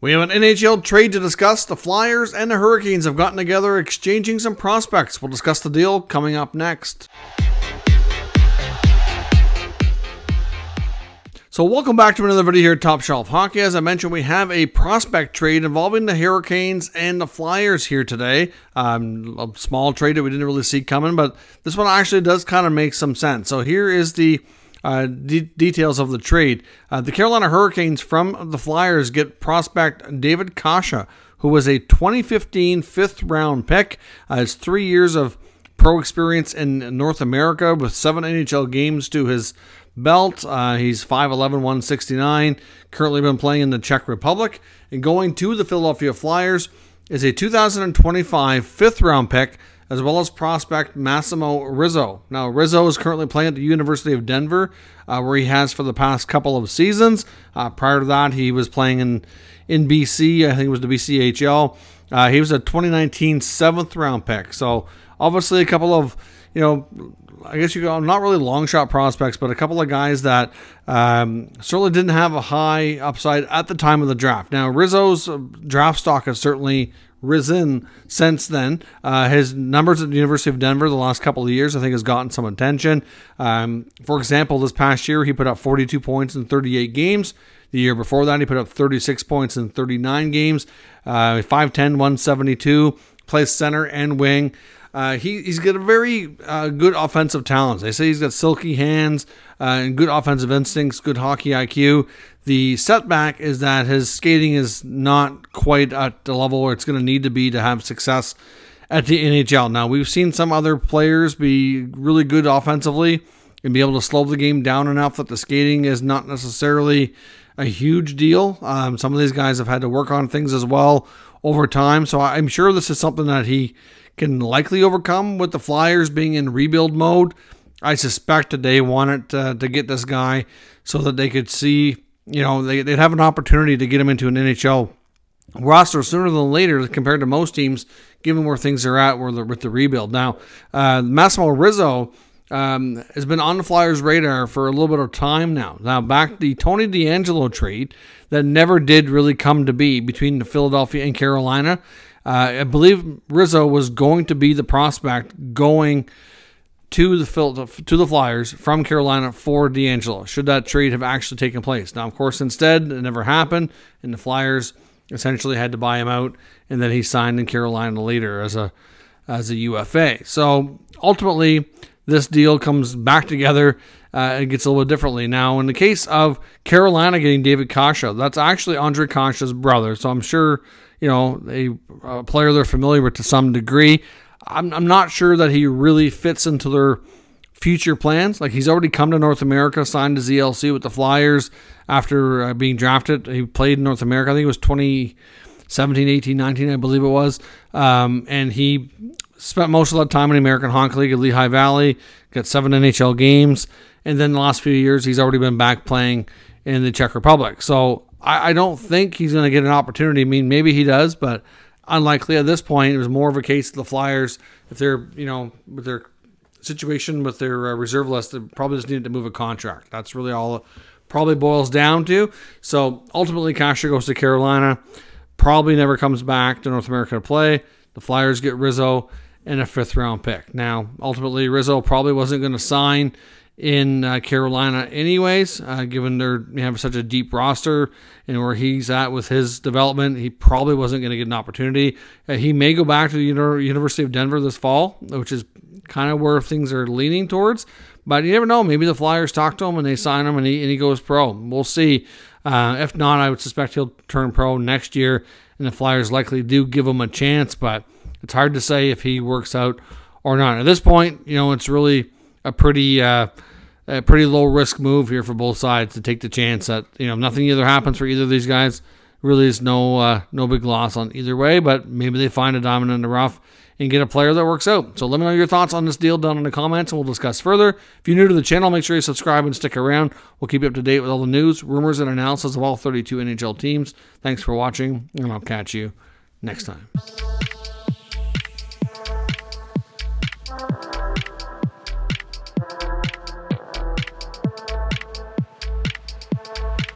We have an NHL trade to discuss. The Flyers and the Hurricanes have gotten together, exchanging some prospects. We'll discuss the deal coming up next. So welcome back to another video here at Top Shelf Hockey. As I mentioned, we have a prospect trade involving the Hurricanes and the Flyers here today. A small trade that we didn't really see coming, but this one actually does kind of make some sense. So here is the details of the trade. The Carolina Hurricanes from the Flyers get prospect David Kase, who was a 2015 fifth-round pick. Has 3 years of pro experience in North America with 7 NHL games to his belt. He's 5'11", 169, currently been playing in the Czech Republic. And going to the Philadelphia Flyers is a 2025 fifth-round pick, as well as prospect Massimo Rizzo. Now, Rizzo is currently playing at the University of Denver, where he has for the past couple of seasons. Prior to that, he was playing in BC. I think it was the BCHL. He was a 2019 seventh-round pick. So, obviously, a couple of, I guess you go, not really long shot prospects, but a couple of guys that certainly didn't have a high upside at the time of the draft. Now, Rizzo's draft stock has certainly risen since then. His numbers at the University of Denver the last couple of years, I think, has gotten some attention. For example, this past year, he put up 42 points in 38 games. The year before that, he put up 36 points in 39 games. 5'10", 172, plays center and wing. He's got a very good offensive talent. They say he's got silky hands and good offensive instincts, good hockey IQ. The setback is that his skating is not quite at the level where it's going to need to be to have success at the NHL. Now, we've seen some other players be really good offensively and be able to slow the game down enough that the skating is not necessarily a huge deal. Some of these guys have had to work on things as well over time, so I'm sure this is something that he can likely overcome with the Flyers being in rebuild mode. I suspect that they wanted to get this guy so that they could see, they'd have an opportunity to get him into an NHL roster sooner than later compared to most teams, given where things are at with the rebuild. Now, Massimo Rizzo has been on the Flyers' radar for a little bit of time now. Now, back the Tony DeAngelo trade that never did really come to be between Philadelphia and Carolina. I believe Rizzo was going to be the prospect going to the Flyers from Carolina for DeAngelo, should that trade have actually taken place. Now, of course, instead, it never happened, and the Flyers essentially had to buy him out, and then he signed in Carolina later as a UFA. So, ultimately, this deal comes back together. It gets a little bit differently. Now, in the case of Carolina getting David Kase, that's actually Ondrej Kase's brother, so I'm sure a player they're familiar with to some degree. I'm not sure that he really fits into their future plans. Like, he's already come to North America, signed to ZLC with the Flyers after being drafted. He played in North America. I think it was 2017, 18, 19, I believe it was. And he spent most of that time in the American Hockey League at Lehigh Valley, got 7 NHL games. And then the last few years, he's already been back playing in the Czech Republic. So I don't think he's going to get an opportunity. I mean, maybe he does, but unlikely at this point. It was more of a case of the Flyers, if they're, with their situation with their reserve list, they probably just needed to move a contract. That's really all it probably boils down to. So ultimately, Kase goes to Carolina, probably never comes back to North America to play. The Flyers get Rizzo and a fifth-round pick. Now, ultimately, Rizzo probably wasn't going to sign in Carolina anyways, given they have such a deep roster and where he's at with his development. He probably wasn't going to get an opportunity. He may go back to the University of Denver this fall, which is kind of where things are leaning towards, but you never know. Maybe the Flyers talk to him and they sign him and he goes pro. We'll see. If not, I would suspect he'll turn pro next year, and the Flyers likely do give him a chance, but it's hard to say if he works out or not. At this point, it's really a pretty low risk move here for both sides to take the chance that nothing either happens for either of these guys. Really is no big loss on either way, but maybe they find a diamond in the rough and get a player that works out. So let me know your thoughts on this deal down in the comments, and we'll discuss further. If you're new to the channel, make sure you subscribe and stick around. We'll keep you up to date with all the news, rumors, and analysis of all 32 NHL teams. Thanks for watching, and I'll catch you next time.